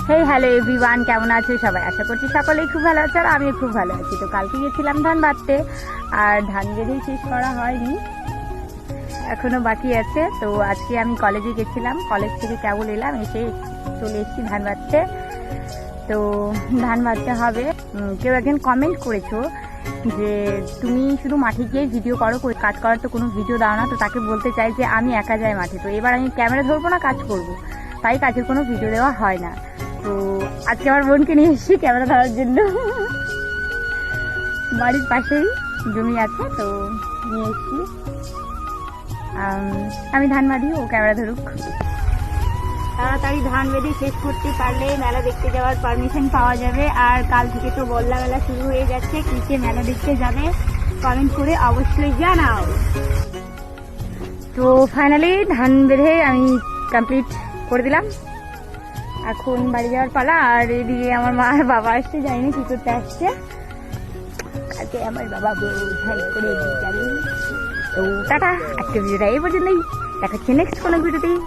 Hello everyone, কেমন আছো সবাই? আশা করছি সকলেই খুব ভালো আছে আর আমিও খুব ভালো আছি। তো কালকে গেছিলাম ধান বাঁধতে, আর ধান বেঁধেই শেষ করা হয়নি, এখনো বাকি আছে। তো আজকে আমি কলেজে গেছিলাম, কলেজ থেকে কেবল এলাম, এসে চলে এসেছি ধান বাঁধতে। তো ধান বাঁধতে হবে। কেউ একজন কমেন্ট করেছো যে তুমি শুধু মাঠে গিয়ে ভিডিও করো, কাজ করার তো কোনো ভিডিও দাও না। তো তাকে বলতে চাই যে আমি একা যাই মাঠে, তো এবার আমি ক্যামেরা ধরবো না, কাজ করব, তাই কাজের কোনো ভিডিও দেওয়া হয় না। তো আজকে আমার বোনকে নিয়ে এসেছি ক্যামেরা ধরার জন্য। বাড়ির পাশেই জমি আছে, তো নিয়ে এসেছি। আমি ধান বাঁধি, ও ক্যামেরা ধরুক। তাড়াতাড়ি ধান বেঁধে শেষ করতে পারলে মেলা দেখতে যাওয়ার পারমিশন পাওয়া যাবে। আর কাল থেকে তো বল্লা মেলা শুরু হয়ে যাচ্ছে, কিসে মেলা দেখতে যাবে কমেন্ট করে অবশ্যই জানাও। তো ফাইনালি ধান বেঁধে আমি কমপ্লিট করে দিলাম, এখন বাড়ি যাওয়ার পালা। আর এদিকে আমার মা আর বাবা আসছে, জানি না কি করতে আসছে। কালকে আমার বাবা হেল্প করে যাবে। তো টাটা, আজকে ভিডিওটা এই পর্যন্তই, দেখাচ্ছি নেক্সট কোনো ভিডিওতেই।